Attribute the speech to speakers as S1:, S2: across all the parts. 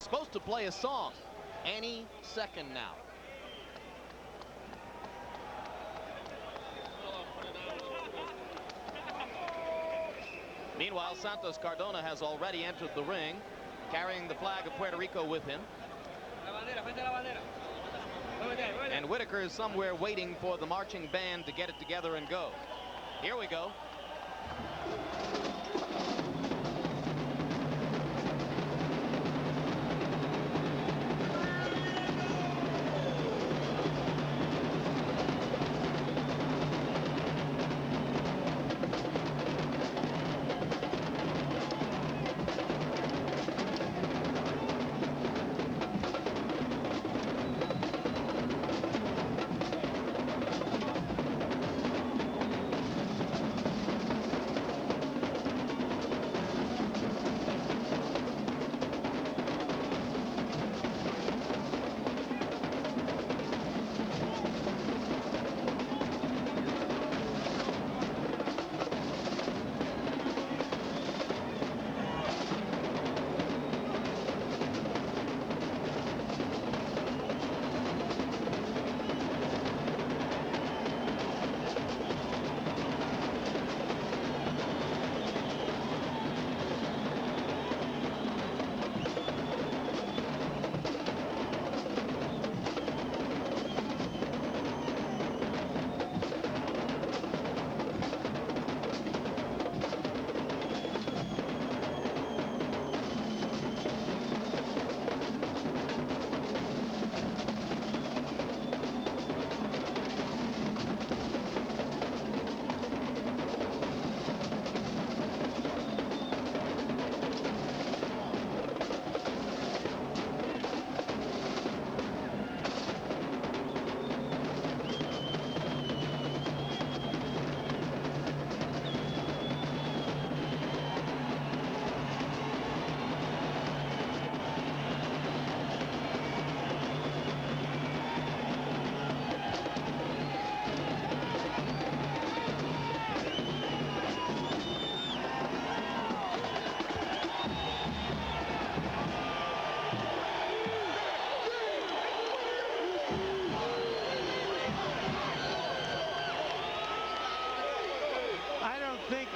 S1: Supposed to play a song any second now. Meanwhile, Santos Cardona has already entered the ring, carrying the flag of Puerto Rico with him. And Whitaker is somewhere waiting for the marching band to get it together and go. Here we go.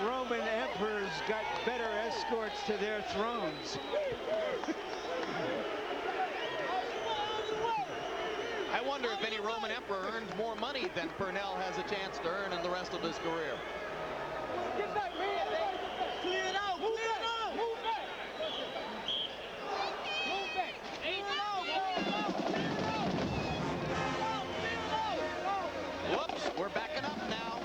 S2: Roman emperors got better escorts to their thrones.
S1: I wonder if any Roman emperor earned more money than Pernell has a chance to earn in the rest of his career.
S3: Get back, man. Clear it out. Move back. Move back. Move back.
S1: Whoops, we're backing up now.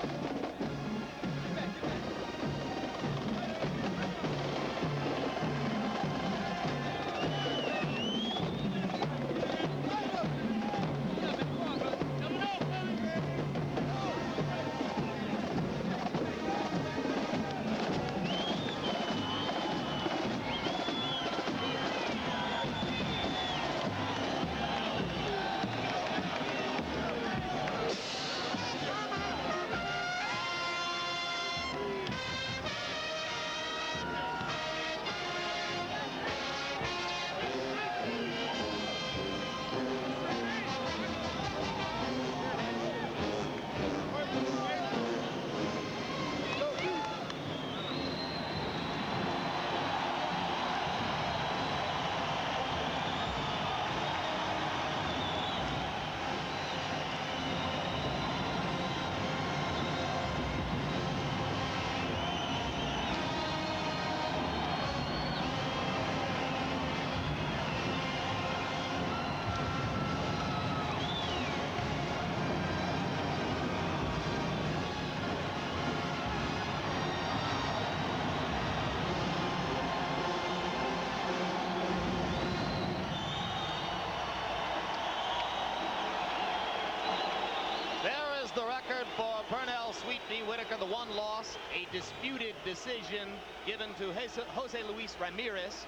S1: The record for Pernell Sweet V. Whitaker, the one loss, a disputed decision given to Jose Luis Ramirez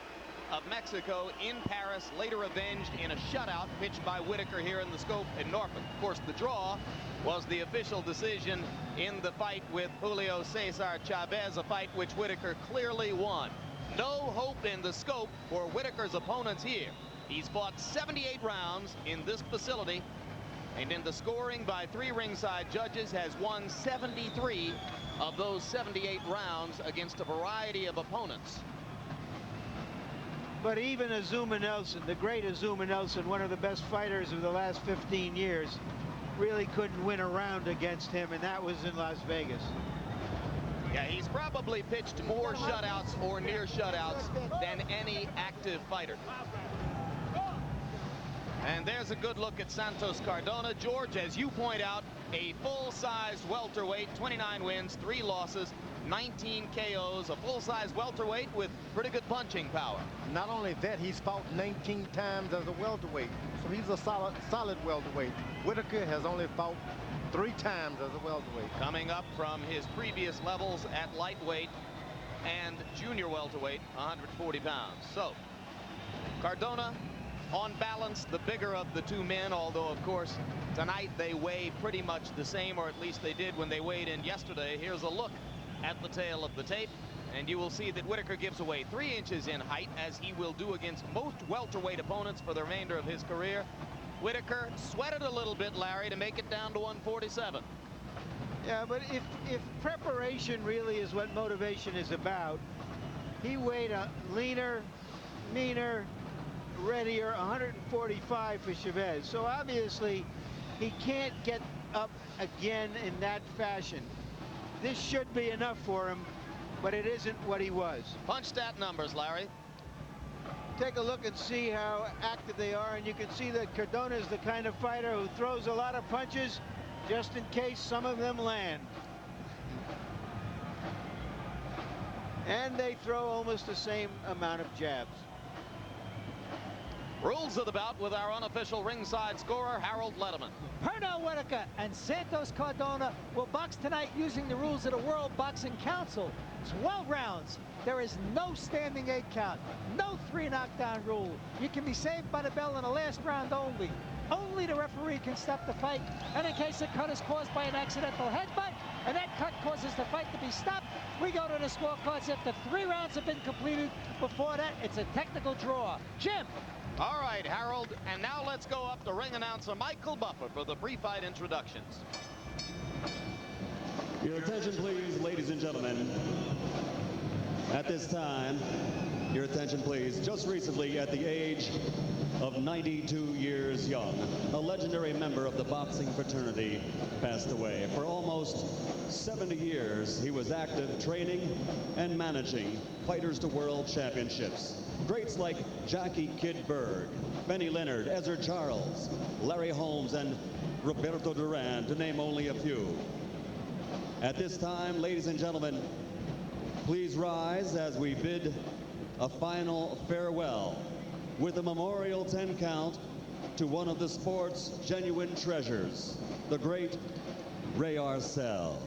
S1: of Mexico in Paris, later avenged in a shutout pitched by Whitaker here in the Scope in Norfolk. Of course, the draw was the official decision in the fight with Julio Cesar Chavez, a fight which Whitaker clearly won. no hope in the scope for Whitaker's opponents here. He's fought 78 rounds in this facility, and in the scoring by 3 ringside judges has won 73 of those 78 rounds against a variety of opponents.
S2: But even Azuma Nelson, the great Azuma Nelson, one of the best fighters of the last 15 years, really couldn't win a round against him, and that was in Las Vegas.
S1: Yeah, he's probably pitched more shutouts or near shutouts than any active fighter. And there's a good look at Santos Cardona. George, as you point out, a full-sized welterweight, 29 wins, 3 losses, 19 KOs, a full-size welterweight with pretty good punching power.
S4: Not only that, he's fought 19 times as a welterweight, so he's a solid welterweight. Whitaker has only fought 3 times as a welterweight.
S1: Coming up from his previous levels at lightweight and junior welterweight, 140 pounds. So, Cardona, on balance, the bigger of the 2 men, although, of course, tonight they weigh pretty much the same, or at least they did when they weighed in yesterday. Here's a look at the tail of the tape, and you will see that Whitaker gives away 3 inches in height, as he will do against most welterweight opponents for the remainder of his career. Whitaker sweated a little bit, Larry, to make it down to 147.
S2: Yeah, but if preparation really is what motivation is about, he weighed a leaner, meaner, readier 145 for Chavez. So obviously he can't get up again in that fashion. This should be enough for him, but it isn't what he was.
S1: Punch stat numbers, Larry.
S2: Take a look and see how active they are, and you can see that Cardona is the kind of fighter who throws a lot of punches just in case some of them land. And they throw almost the same amount of jabs.
S1: Rules of the bout with our unofficial ringside scorer, Harold Letterman.
S3: Pernell Whitaker and Santos Cardona will box tonight using the rules of the World Boxing Council. 12 rounds. There is no standing 8 count, no 3 knockdown rule. You can be saved by the bell in the last round only. Only the referee can stop the fight, and in case a cut is caused by an accidental headbutt, and that cut causes the fight to be stopped, we go to the scorecards after 3 rounds have been completed. Before that, it's a technical draw. Jim.
S1: All right, Harold, and now let's go up to ring announcer Michael Buffer for the pre-fight introductions.
S5: Your attention, please, ladies and gentlemen. At this time, your attention, please. Just recently, at the age of 92 years young, a legendary member of the boxing fraternity passed away. For almost 70 years, he was active training and managing Fighters to World Championships. Greats like Jackie Kid Berg, Benny Leonard, Ezra Charles, Larry Holmes, and Roberto Duran, to name only a few. At this time, ladies and gentlemen, please rise as we bid a final farewell with a memorial 10 count to one of the sport's genuine treasures, the great Ray Arcel.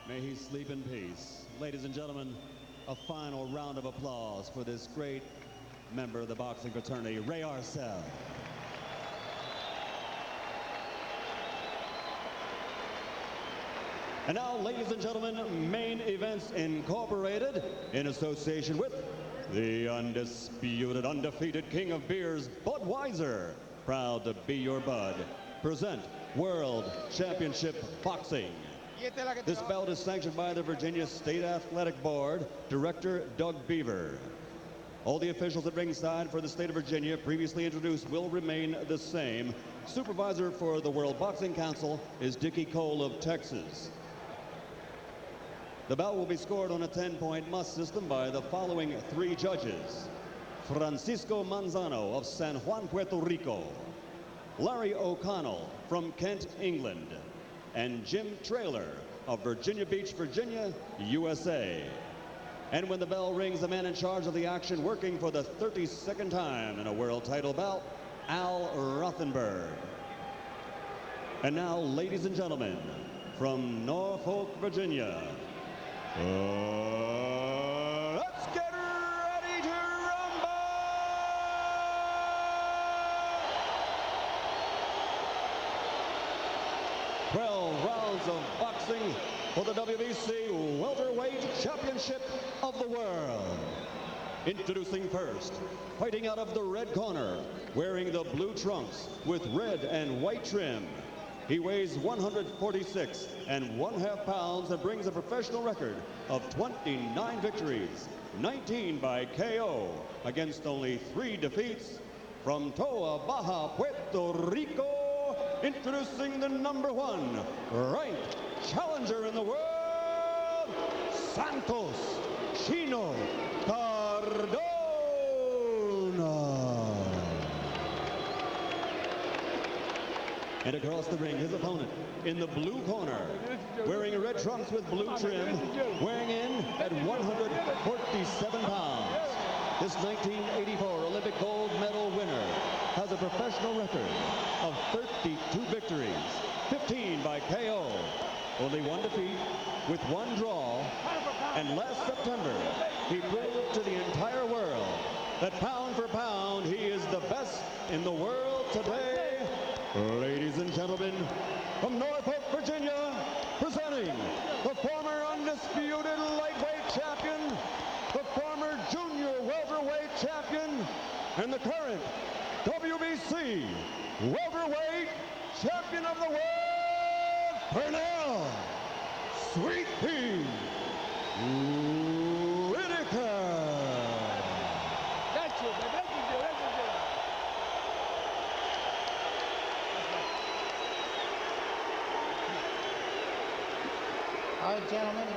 S5: May he sleep in peace. Ladies and gentlemen, a final round of applause for this great member of the boxing fraternity, Ray Arcel. And now, ladies and gentlemen, Main Events Incorporated, in association with the undisputed, undefeated king of beers, Budweiser, proud to be your bud, present World Championship Boxing. This bout is sanctioned by the Virginia State Athletic Board, Director Doug Beaver. All the officials at ringside for the state of Virginia previously introduced will remain the same. Supervisor for the World Boxing Council is Dickie Cole of Texas. The bout will be scored on a 10-point must system by the following 3 judges: Francisco Manzano of San Juan, Puerto Rico, Larry O'Connell from Kent, England, and Jim Traylor of Virginia Beach, Virginia, USA. And when the bell rings, the man in charge of the action, working for the 32nd time in a world title bout, Al Rothenberg. And now, ladies and gentlemen, from Norfolk, Virginia, let's get ready to rumble! 12 rounds of boxing for the WWC Welterweight Championship of the World. Introducing first, fighting out of the red corner, wearing the blue trunks with red and white trim. He weighs 146 1/2 pounds and brings a professional record of 29 victories, 19 by KO, against only 3 defeats. From Toa Baja, Puerto Rico, introducing the #1 ranked challenger in the world, Santos Cardona. And across the ring, his opponent in the blue corner, wearing red trunks with blue trim, weighing in at 147 pounds. This 1984 Olympic gold medal winner has a professional record of 32 victories, 15 by KO, only 1 defeat with 1 draw. And last September, he proved to the entire world that pound for pound, he is the best in the world today. Ladies and gentlemen, from Norfolk, Virginia, presenting the former undisputed lightweight champion, the former junior welterweight champion, and the current WBC welterweight champion of the world, Pernell Sweet Pea Whitaker.
S3: That's it, that's it.
S6: All right, gentlemen,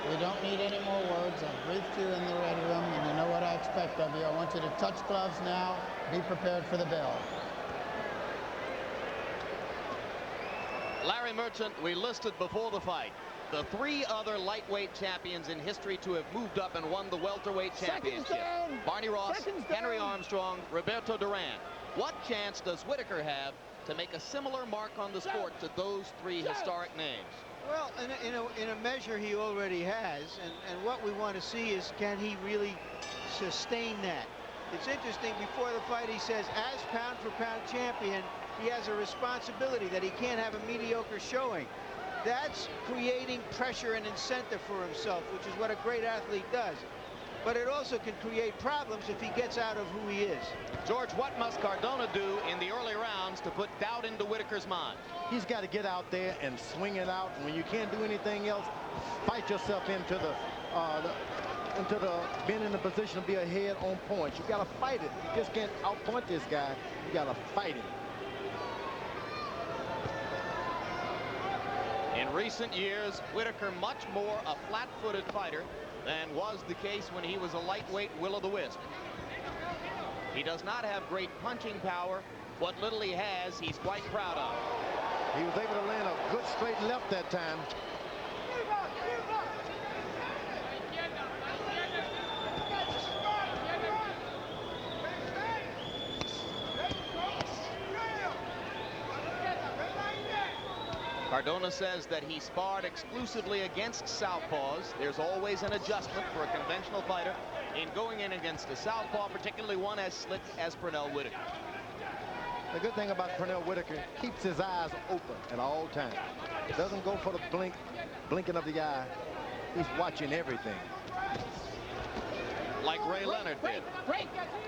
S6: we don't need any more words. I've briefed you in the ready room, and you know what I expect of you. I want you to touch gloves now. Be prepared for the bell.
S1: Larry Merchant, we listed before the fight the 3 other lightweight champions in history to have moved up and won the welterweight championship. Barney Ross, Henry Armstrong, Roberto Duran. What chance does Whitaker have to make a similar mark on the sport to those 3 historic names?
S2: Well, in a measure, he already has, and what we want to see is, can he really sustain that? It's interesting, before the fight he says, as pound-for-pound champion, he has a responsibility that he can't have a mediocre showing. That's creating pressure and incentive for himself, which is what a great athlete does. But it also can create problems if he gets out of who he is.
S1: George, what must Cardona do in the early rounds to put doubt into Whitaker's mind?
S4: He's got to get out there and swing it out. And when you can't do anything else, fight yourself into being in the position to be ahead on points. You got to fight it. You just can't outpoint this guy. You got to fight him.
S1: In recent years, Whitaker much more a flat-footed fighter than was the case when he was a lightweight will-o'-the-wisp. He does not have great punching power. What little he has, he's quite proud of.
S4: He was able to land a good straight left that time.
S1: Cardona says that he sparred exclusively against southpaws. There's always an adjustment for a conventional fighter in going in against a southpaw, particularly one as slick as Pernell Whitaker.
S4: The good thing about Pernell Whitaker, keeps his eyes open at all times. It doesn't go for the blinking of the eye. He's watching everything.
S1: Like Ray Leonard did.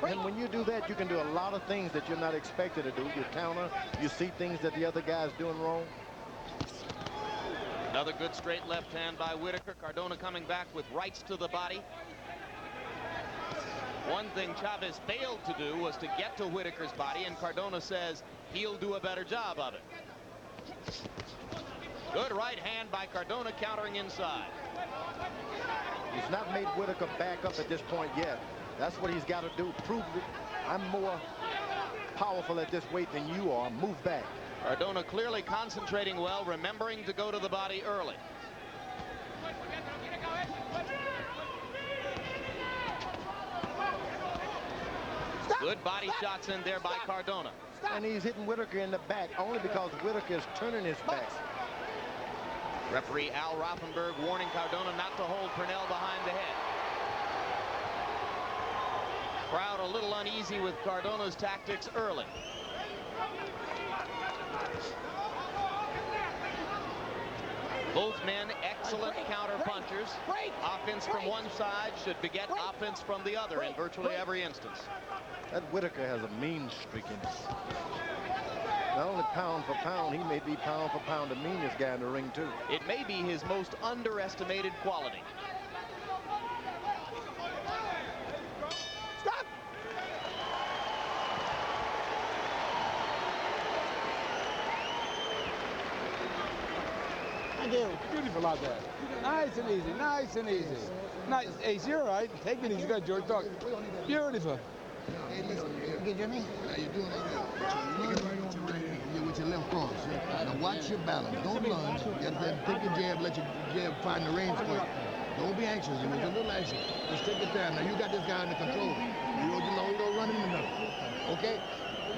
S4: And when you do that, you can do a lot of things that you're not expected to do. You counter, you see things that the other guy's doing wrong.
S1: Another good straight left hand by Whitaker. Cardona coming back with rights to the body. One thing Chavez failed to do was to get to Whitaker's body, and Cardona says he'll do a better job of it. Good right hand by Cardona, countering inside.
S4: He's not made Whitaker back up at this point yet. That's what he's got to do. Prove I'm more powerful at this weight than you are. Move back.
S1: Cardona clearly concentrating well, remembering to go to the body early. Good body shots in there by Cardona.
S4: And he's hitting Whitaker in the back only because Whitaker is turning his back.
S1: Referee Al Rothenberg warning Cardona not to hold Pernell behind the head. Crowd a little uneasy with Cardona's tactics early. Both men excellent counter punchers. Offense from one side should beget offense from the other in virtually every instance.
S4: That Whitaker has a mean streak in him. Not only pound for pound, he may be pound for pound the meanest guy in the ring too.
S1: It may be his most underestimated quality.
S7: Stop! Thank you. Beautiful out there. Nice and easy, nice and easy. Nice. Hey, you're all right. Take it easy. Good, George. Talk. Beautiful.
S6: Hey, listen, okay, Jimmy?
S8: How you doing? You right on right here with your left cross. Now watch your balance. Don't lunge. You have to take your jab, let your jab find the range for you. Don't be anxious. You a little anxious. Just take your time. Now you got this guy under control. You don't run in the middle. Okay?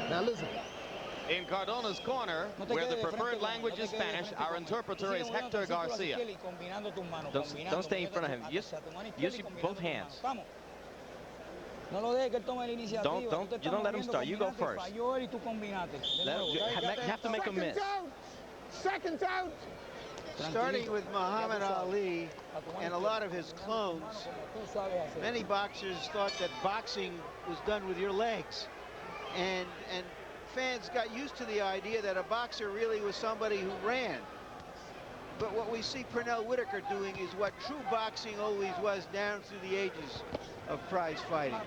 S8: Now listen.
S1: In Cardona's corner, where the preferred language is Spanish, our interpreter is Hector Garcia.
S9: Don't stay in front of him. Use both hands.
S10: No lo dejes que él tome la iniciativa.
S9: You don't let him start. You go first. You have to make him miss.
S7: Seconds out.
S2: Starting with Muhammad Ali and a lot of his clones, many boxers thought that boxing was done with your legs. And fans got used to the idea that a boxer really was somebody who ran. But what we see Pernell Whitaker doing is what true boxing always was down through the ages of prize fighting,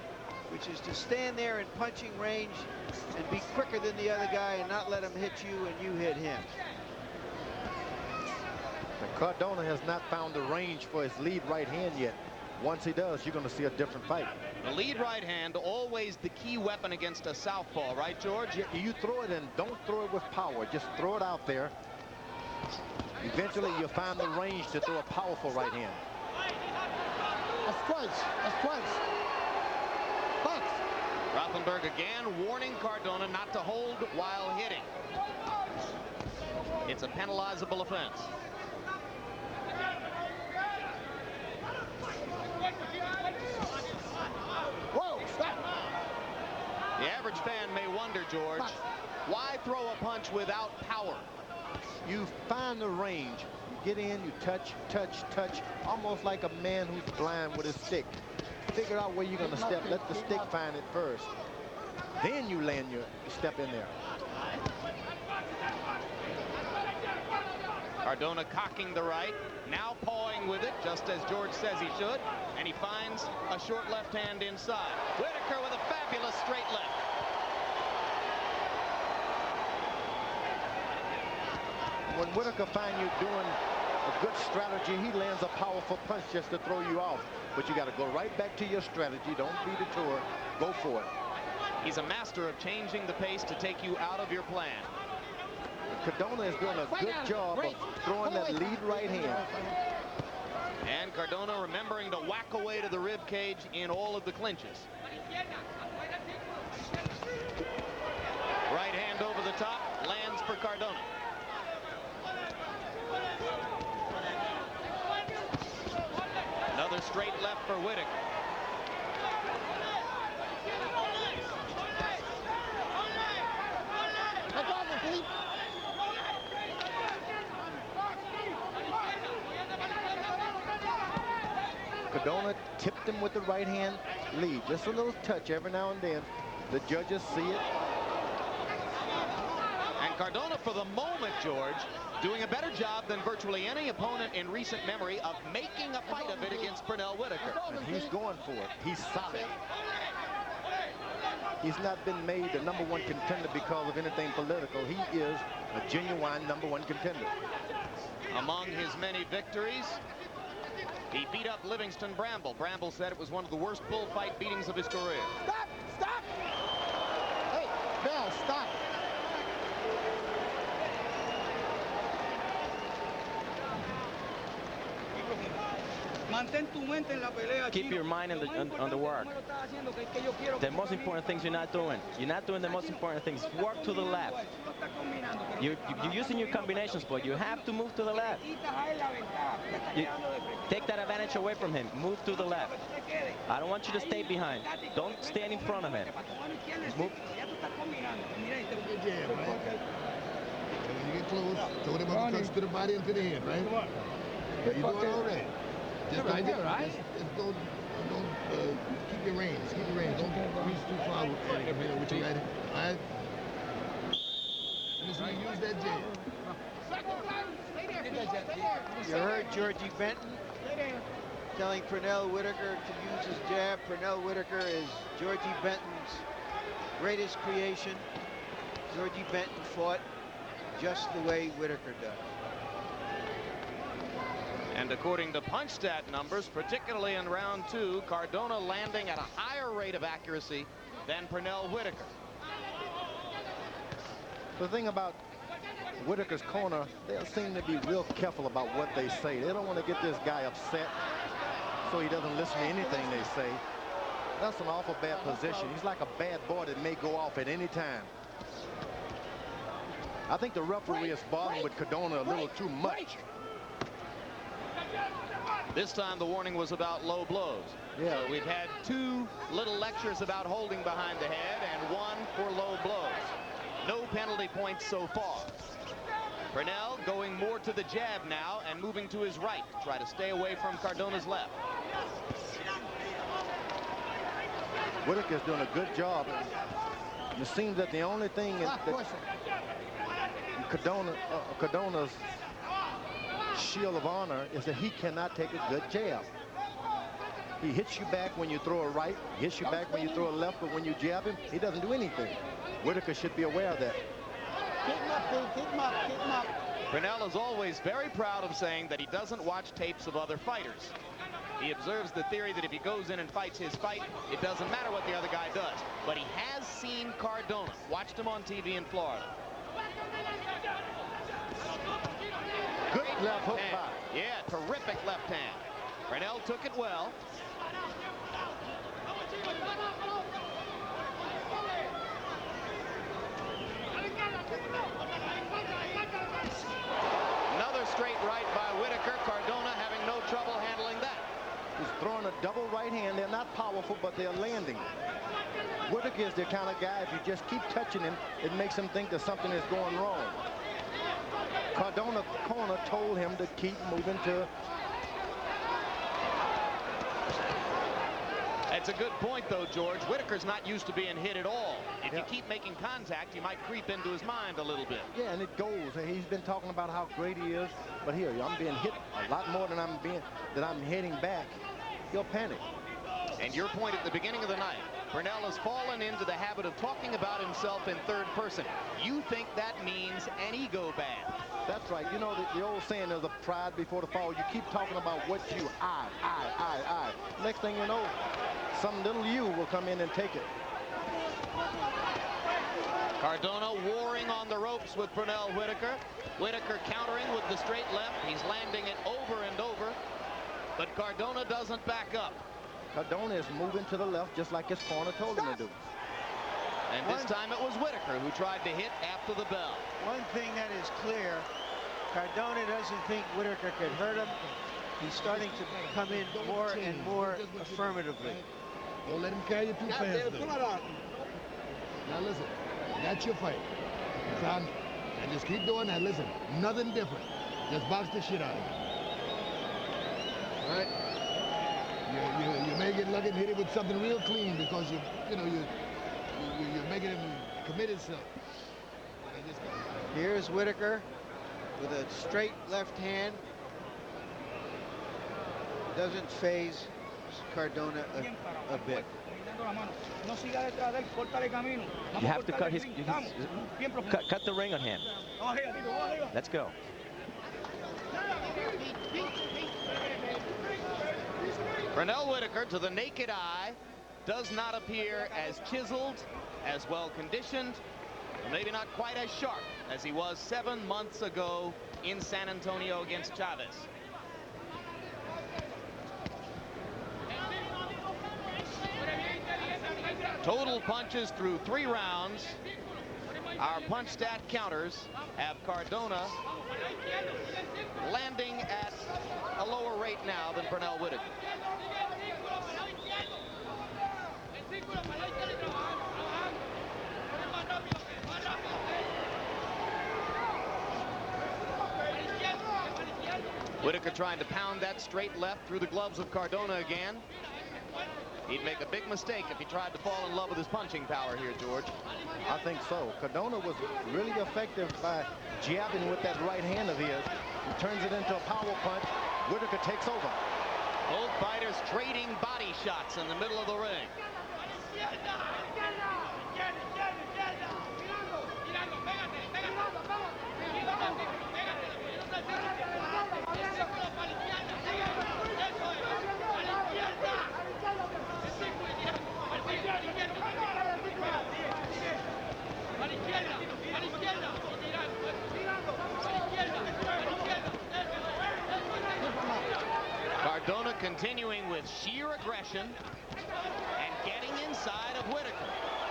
S2: which is to stand there in punching range and be quicker than the other guy and not let him hit you and you hit him.
S4: And Cardona has not found the range for his lead right hand yet. Once he does, you're going to see a different fight.
S1: The lead right hand, always the key weapon against a southpaw, right, George?
S4: You throw it in. Don't throw it with power. Just throw it out there. Eventually, you'll find the range to throw a powerful right hand.
S7: That's twice. That's twice. Box.
S1: Rothenberg again warning Cardona not to hold while hitting. It's a penalizable offense.
S7: Whoa, stop.
S1: The average fan may wonder, George, why throw a punch without power?
S4: You find the range. You get in, you touch, touch, touch, almost like a man who's blind with his stick. Figure out where you're going to step. Let the stick find it first. Then you land your step in there.
S1: Cardona cocking the right, now pawing with it, just as George says he should, and he finds a short left hand inside. Whitaker with a fabulous straight left.
S4: When Whitaker finds you doing a good strategy, he lands a powerful punch just to throw you off. But you got to go right back to your strategy. Don't be detoured. Go for it.
S1: He's a master of changing the pace to take you out of your plan.
S4: Cardona is doing a good job of throwing that lead right hand.
S1: And Cardona remembering to whack away to the rib cage in all of the clinches. Right hand over the top, lands for Cardona. Another straight left for Whitaker.
S4: Cardona tipped him with the right hand lead. Just a little touch every now and then. The judges see it.
S1: And Cardona, for the moment, George, doing a better job than virtually any opponent in recent memory of making a fight of it against Pernell Whitaker.
S4: And he's going for it. He's solid. He's not been made the #1 contender because of anything political. He is a genuine #1 contender.
S1: Among his many victories, he beat up Livingston Bramble. Bramble said it was one of the worst bullfight beatings of his career.
S7: Stop! Stop! Hey, Bell, stop.
S9: Keep your mind on the work. The most important things you're not doing. You're not doing the most important things. Work to the left. You're using your combinations, but you have to move to the left. Take that advantage away from him. Move to the left. I don't want you to stay behind. Don't stand in front of him. Move.
S8: When you get close, throw them uppercuts to the body and to the head, right? You're doing all right. Just like that, right? Just don't keep your range. Keep your range. Don't reach too far with your right hand. All right? Listen, use that jab.
S2: You heard Georgie Benton telling Pernell Whitaker to use his jab. Pernell Whitaker is Georgie Benton's greatest creation. Georgie Benton fought just the way Whitaker does.
S1: And according to punch stat numbers, particularly in round 2, Cardona landing at a higher rate of accuracy than Pernell Whitaker.
S4: The thing about Whitaker's corner, they seem to be real careful about what they say. They don't want to get this guy upset so he doesn't listen to anything they say. That's an awful bad position. He's like a bad boy that may go off at any time. I think the referee is bothering with Cardona a little too much.
S1: This time the warning was about low blows.
S4: Yeah.
S1: So we've had 2 little lectures about holding behind the head and 1 for low blows. No penalty points so far. Pernell going more to the jab now and moving to his right to try to stay away from Cardona's left.
S4: Whitaker's doing a good job. It seems that the only thing that Cardona's shield of honor is that he cannot take a good jab. He hits you back when you throw a right, he hits you back when you throw a left, but when you jab him, he doesn't do anything. Whitaker should be aware of that.
S1: Pernell is always very proud of saying that he doesn't watch tapes of other fighters. He observes the theory that if he goes in and fights his fight, it doesn't matter what the other guy does. But he has seen Cardona, watched him on TV in Florida.
S4: Good left hook by.
S1: Yeah, terrific left hand. Pernell took it well. Another straight right by Whitaker. Cardona having no trouble handling that.
S4: He's throwing a double right hand. They're not powerful, but they're landing. Whitaker is the kind of guy, if you just keep touching him, it makes him think that something is going wrong. Cardona corner told him to keep moving to.
S1: That's a good point, though, George. Whitaker's not used to being hit at all. If you keep making contact, you might creep into his mind a little bit.
S4: Yeah, and it goes. He's been talking about how great he is, but here I'm being hit a lot more than I'm heading back. He'll panic.
S1: And your point at the beginning of the night, Pernell has fallen into the habit of talking about himself in third person. You think that means an ego bad?
S4: That's right. You know, the old saying, there's a pride before the fall. You keep talking about what you, I. Next thing you know, some little you will come in and take it.
S1: Cardona warring on the ropes with Pernell Whitaker. Whitaker countering with the straight left. He's landing it over and over. But Cardona doesn't back up.
S4: Cardona is moving to the left just like his corner told him to do.
S1: And this time it was Whitaker who tried to hit after the bell.
S2: One thing that is clear, Cardona doesn't think Whitaker could hurt him. He's starting to come in more and more affirmatively.
S8: Don't let him carry you too fast, though. Now listen, that's your fight. And just keep doing that. Listen, nothing different. Just box the shit out of him. All right? You may get lucky and hit it with something real clean because you're making him commit himself.
S2: Here's Whitaker with a straight left hand. Doesn't phase Cardona a bit.
S9: You have to cut cut the ring on him. Let's go.
S1: Pernell Whitaker, to the naked eye, does not appear as chiseled, as well conditioned, maybe not quite as sharp as he was 7 months ago in San Antonio against Chavez. Total punches through 3 rounds. Our punch stat counters have Cardona landing at a lower rate now than Pernell Whitaker. Whitaker trying to pound that straight left through the gloves of Cardona again. He'd make a big mistake if he tried to fall in love with his punching power here, George.
S4: I think so. Cardona was really effective by jabbing with that right hand of his. He turns it into a power punch. Whitaker takes over.
S1: Both fighters trading body shots in the middle of the ring. Cardona continuing with sheer aggression and getting inside of Whitaker.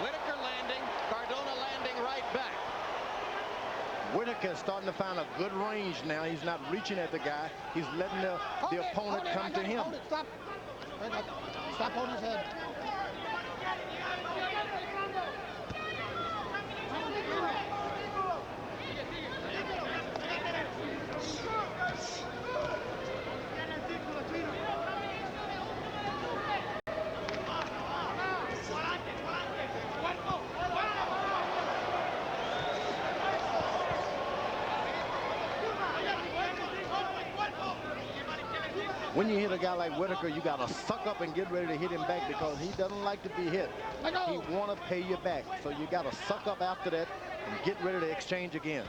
S1: Whitaker landing, Cardona landing right back.
S4: Whitaker is starting to find a good range now. He's not reaching at the guy. He's letting the opponent come to him.
S6: Hold it, stop. Stop holding his head.
S4: When you hit a guy like Whitaker, you got to suck up and get ready to hit him back because he doesn't like to be hit. He want to pay you back. So you got to suck up after that and get ready to exchange again.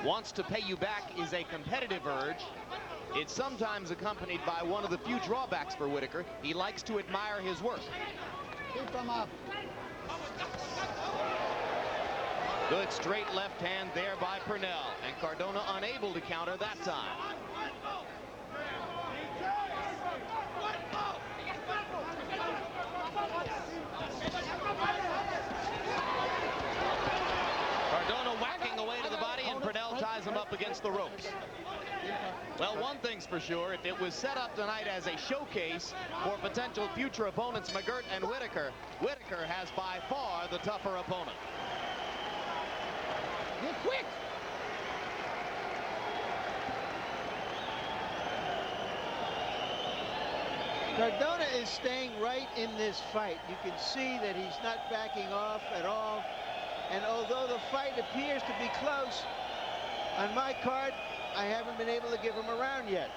S1: Wants to pay you back is a competitive urge. It's sometimes accompanied by one of the few drawbacks for Whitaker. He likes to admire his work.
S6: Keep him up.
S1: Good straight left hand there by Pernell, and Cardona unable to counter that time. Cardona whacking away to the body, and Pernell ties him up against the ropes. Well, one thing's for sure, it was set up tonight as a showcase for potential future opponents McGirt and Whitaker. Whitaker has by far the tougher opponent.
S6: Get quick.
S2: Cardona is staying right in this fight. You can see that he's not backing off at all. And although the fight appears to be close, on my card, I haven't been able to give him a round yet.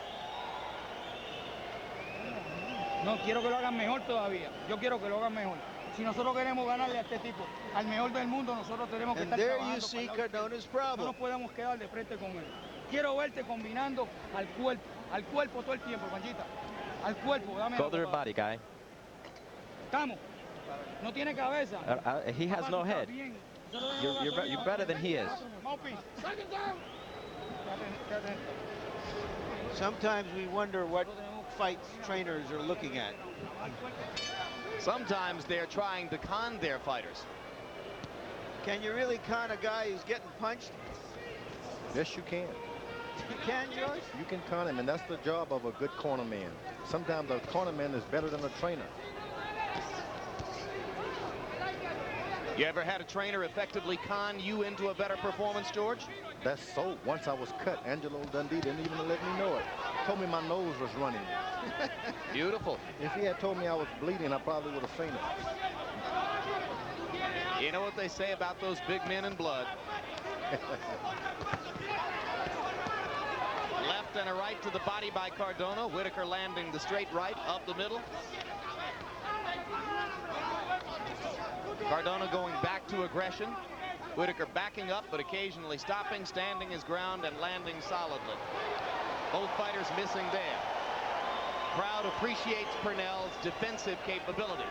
S10: No, quiero que lo hagan mejor todavía. Yo quiero que lo hagan mejor. Si nosotros queremos ganarle a este tipo, al mejor del mundo, nosotros tenemos que estar
S2: there
S10: trabajando.
S2: you see Cardona's problem.
S10: No nos podemos quedar de frente con él. Quiero verte combinando al cuerpo todo el tiempo, Panchita. Al cuerpo, dame.
S9: Go to the body, guy.
S10: Estamos. No tiene cabeza.
S9: He has no head. You're better than he is.
S2: Sometimes we wonder what fight trainers are looking at.
S1: Sometimes they're trying to con their fighters.
S2: Can you really con a guy who's getting punched?
S4: Yes, you can.
S2: You can, George?
S4: You can con him, and that's the job of a good corner man. Sometimes a corner man is better than a trainer.
S1: You ever had a trainer effectively con you into a better performance, George?
S4: That's so. Once I was cut, Angelo Dundee didn't even let me know it. Told me my nose was running.
S1: Beautiful.
S4: If he had told me I was bleeding, I probably would have fainted.
S1: You know what they say about those big men in blood? Left and a right to the body by Cardona. Whitaker landing the straight right up the middle. Cardona going back to aggression. Whitaker backing up, but occasionally stopping, standing his ground, and landing solidly. Both fighters missing there. Crowd appreciates Pernell's defensive capabilities.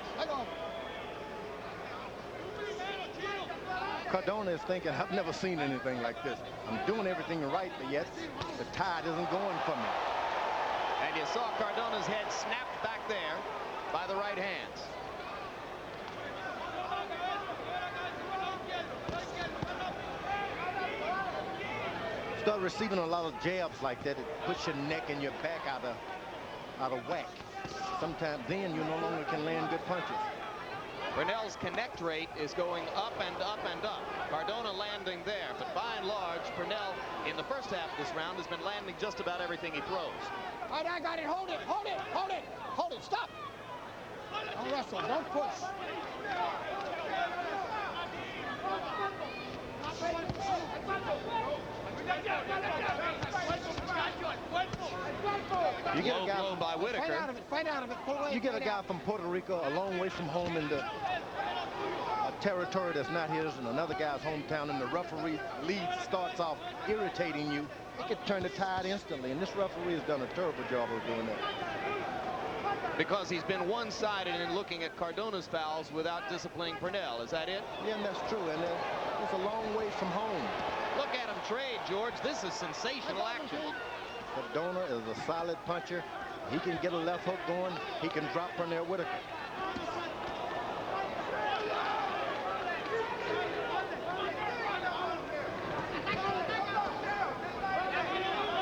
S4: Cardona is thinking, I've never seen anything like this. I'm doing everything right, but yet the tide isn't going for me.
S1: And you saw Cardona's head snapped back there by the right hands.
S4: start receiving a lot of jabs like that, it puts your neck and your back out of whack. Sometimes then you no longer can land good punches.
S1: Pernell's connect rate is going up and up and up. Cardona landing there, but by and large, Pernell in the first half of this round has been landing just about everything he throws.
S6: All right, I got it. Hold it, hold it, hold it, hold it. Stop. Don't wrestle. Don't push.
S4: You get a guy
S1: blow by Whitaker.
S6: Fight out of it. Fight out of it. Pull away.
S4: You get a guy from Puerto Rico a long way from home in the territory that's not his, and another guy's hometown, and the referee lead starts off irritating you. It could turn the tide instantly, and this referee has done a terrible job of doing that.
S1: Because he's been one-sided in looking at Cardona's fouls without disciplining Pernell. Is that it?
S4: Yeah, and that's true, and it's a long way from home.
S1: Look at him trade, George. This is sensational action.
S4: Cardona is a solid puncher. He can get a left hook going. He can drop Pernell Whitaker.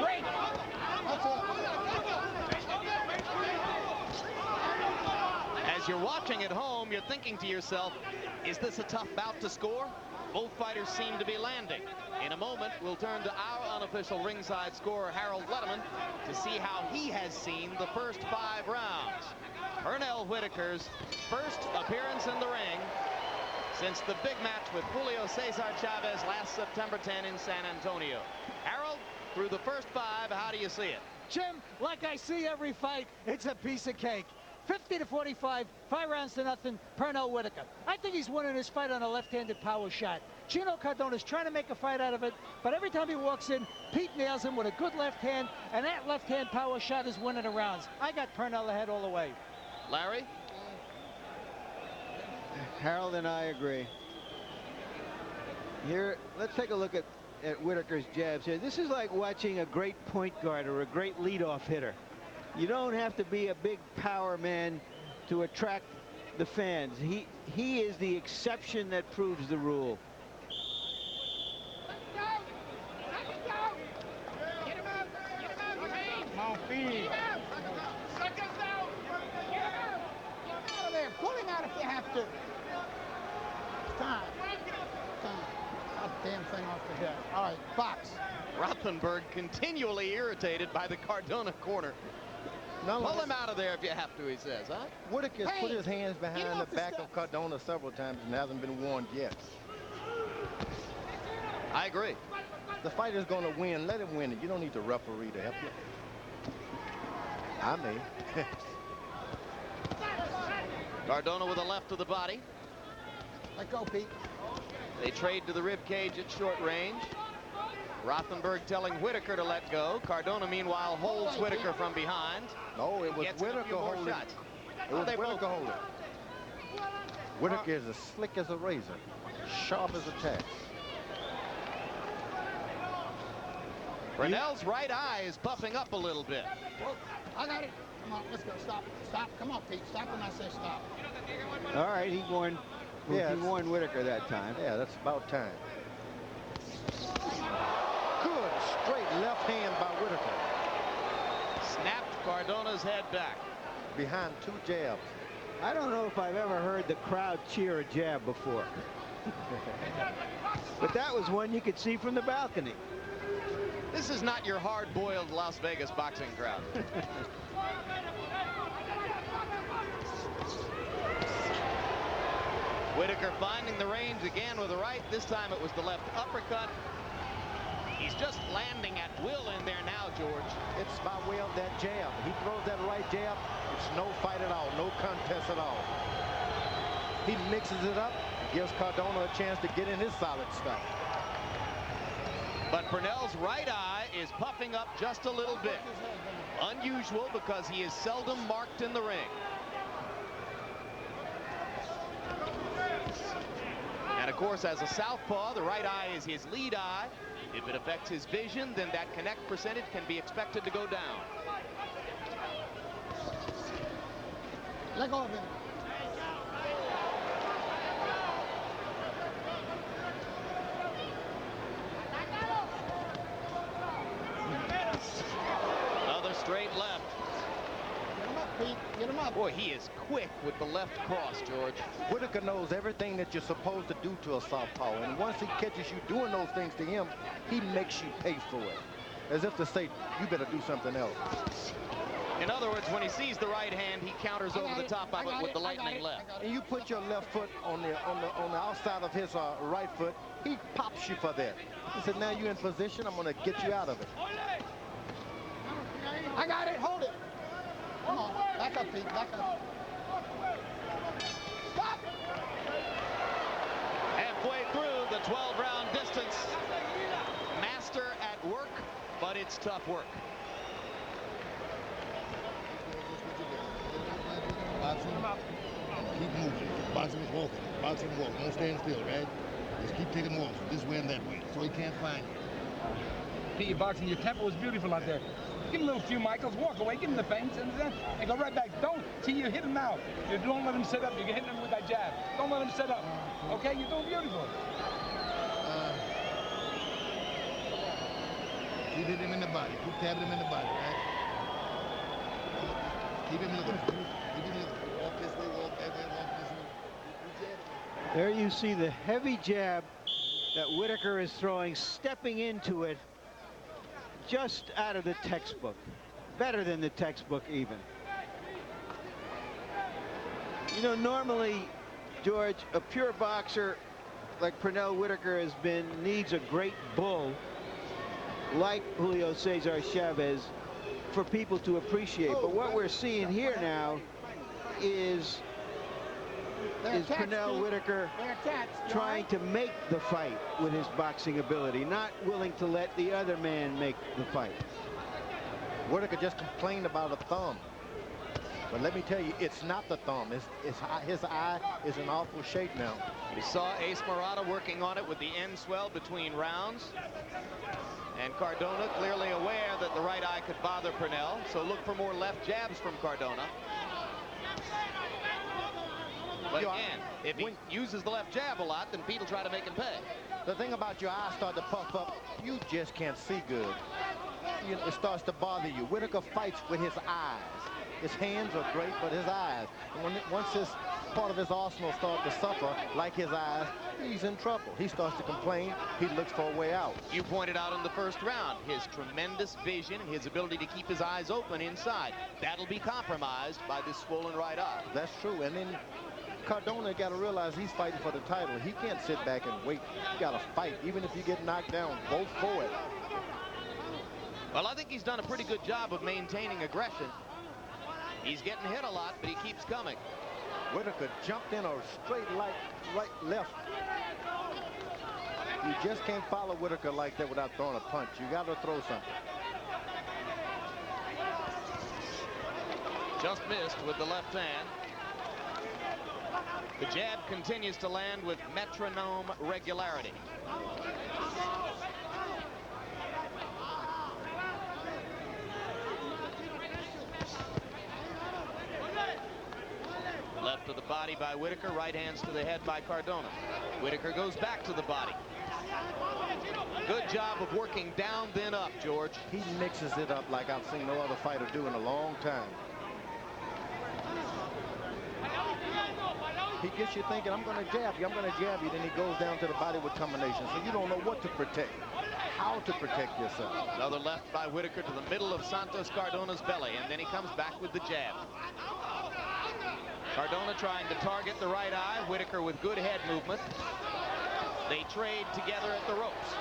S6: Great.
S1: As you're watching at home, you're thinking to yourself, is this a tough bout to score? Both fighters seem to be landing. In a moment, we'll turn to our unofficial ringside scorer, Harold Letterman, to see how he has seen the first 5 rounds. Pernell Whitaker's first appearance in the ring since the big match with Julio Cesar Chavez last September 10 in San Antonio. Harold, through the first 5, how do you see it?
S3: Jim, like I see every fight, it's a piece of cake. 50-45, 5 rounds to nothing, Pernell Whitaker. I think he's winning this fight on a left-handed power shot. Gino Cardona's trying to make a fight out of it, but every time he walks in, Pete nails him with a good left hand, and that left-hand power shot is winning the rounds. I got Pernell ahead all the way.
S1: Larry?
S2: Harold and I agree. Here, let's take a look at Whitaker's jabs here. This is like watching a great point guard or a great leadoff hitter. You don't have to be a big power man to attract the fans. He is the exception that proves the rule.
S6: Feed. Out of there. Pull him out if you have to. Time. That damn thing off the head. All right, box.
S1: Rothenberg continually irritated by the Cardona corner. Pull him out of there if you have to, he says, huh?
S4: Whitaker's put his hands behind the back of Cardona several times and hasn't been warned yet.
S1: I agree.
S4: The fighter's going to win. Let him win it. You don't need the referee to help you. I may.
S1: Cardona with a left to the body.
S6: Let go, Pete.
S1: They trade to the rib cage at short range. Rothenberg telling Whitaker to let go. Cardona, meanwhile, holds Whitaker from behind.
S4: No, it was Whitaker holding. It was Whitaker holding. Whitaker is as slick as a razor, sharp as a tack.
S1: Pernell's right eye is puffing up a little bit.
S6: Whoa, I got it. Come on, let's go. Stop. Stop. Come on, Pete. Stop when I say stop.
S2: All right, he warned Whitaker that time.
S4: Yeah, that's about time. Good straight left hand by Whitaker.
S1: Snapped Cardona's head back.
S4: Behind 2 jabs.
S2: I don't know if I've ever heard the crowd cheer a jab before. But that was one you could see from the balcony.
S1: This is not your hard-boiled Las Vegas boxing crowd. Whitaker finding the range again with the right. This time it was the left uppercut. He's just landing at will in there now, George.
S4: It's by way of that jab. He throws that right jab. It's no fight at all, no contest at all. He mixes it up, gives Cardona a chance to get in his solid stuff.
S1: But Pernell's right eye is puffing up just a little bit. Unusual because he is seldom marked in the ring. And of course, as a southpaw, the right eye is his lead eye. If it affects his vision, then that connect percentage can be expected to go down.
S6: Let go of him. Get him up.
S1: Boy, he is quick with the left cross, George.
S4: Whitaker knows everything that you're supposed to do to a southpaw, and once he catches you doing those things to him, he makes you pay for it, as if to say, you better do something else.
S1: In other words, when he sees the right hand, he counters over the top of it with the lightning left.
S4: And you put your left foot on the outside of his right foot, he pops you for that. He said, now you're in position, I'm going to get you out of it.
S6: I got it. Hold it. Come on. Back up, Pete. Back up. Stop.
S1: Halfway through the 12-round distance. Master at work, but it's tough work.
S8: Boxing, keep moving. Boxing is walking. Boxing is walking. Don't stand still, right? Just keep taking walks this way and that way, so he can't find you.
S7: Pete, your boxing, your tempo was beautiful out there. Give him a little few Michaels, walk away, give him the feints, and go right back. Don't, see, you hit him now. You don't let him sit up. You're hitting him with that jab. Don't let him sit up. Okay, you're doing beautiful.
S8: Keep hitting him in the body. Keep tapping him in the body, right? Keep him looking. Keep him looking. Walk this way, walk that way, walk this way.
S2: There you see the heavy jab that Whitaker is throwing, stepping into it just out of the textbook. Better than the textbook even. You know, normally, George, a pure boxer like Pernell Whitaker has been, needs a great bull like Julio Cesar Chavez for people to appreciate. But what we're seeing here now is Pernell Whitaker trying to make the fight with his boxing ability, not willing to let the other man make the fight.
S4: Whitaker just complained about a thumb. But let me tell you, it's not the thumb. His eye is in awful shape now.
S1: We saw Ace Murata working on it with the end swell between rounds. And Cardona clearly aware that the right eye could bother Pernell, so look for more left jabs from Cardona. But again, if he uses the left jab a lot, then Pete will try to make him pay.
S4: The thing about your eyes start to puff up, you just can't see good. It starts to bother you. Whitaker fights with his eyes. His hands are great, but his eyes. Once this part of his arsenal starts to suffer, like his eyes, he's in trouble. He starts to complain. He looks for a way out.
S1: You pointed out in the first round his tremendous vision and his ability to keep his eyes open inside. That'll be compromised by this swollen right eye.
S4: That's true. And then Cardona got to realize he's fighting for the title. He can't sit back and wait. You got to fight. Even if you get knocked down, go for it.
S1: Well, I think he's done a pretty good job of maintaining aggression. He's getting hit a lot, but he keeps coming.
S4: Whitaker jumped in a straight left. You just can't follow Whitaker like that without throwing a punch. You got to throw something.
S1: Just missed with the left hand. The jab continues to land with metronome regularity. Left to the body by Whitaker, right hands to the head by Cardona. Whitaker goes back to the body. Good job of working down, then up, George.
S4: He mixes it up like I've seen no other fighter do in a long time. He gets you thinking, I'm going to jab you, I'm going to jab you. Then he goes down to the body with combinations. So you don't know what to protect, how to protect yourself.
S1: Another left by Whitaker to the middle of Santos Cardona's belly, and then he comes back with the jab. Cardona trying to target the right eye. Whitaker with good head movement. They trade together at the ropes.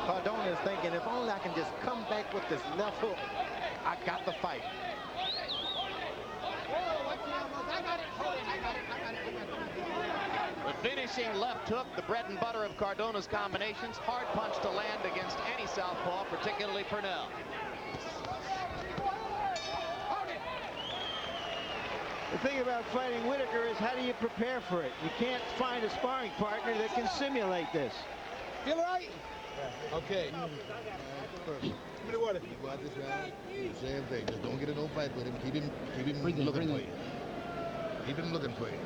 S4: Cardona is thinking, if only I can just come back with this left hook, I got the fight.
S1: The finishing left hook, the bread and butter of Cardona's combinations. Hard punch to land against any southpaw, particularly Pernell.
S2: The thing about fighting Whitaker is, how do you prepare for it? You can't find a sparring partner that can simulate this.
S7: Feel right?
S8: Okay. First, give me the water. You go out this round, do the same thing. Just don't get in no fight with him. Keep him looking for you. Keep him looking for you.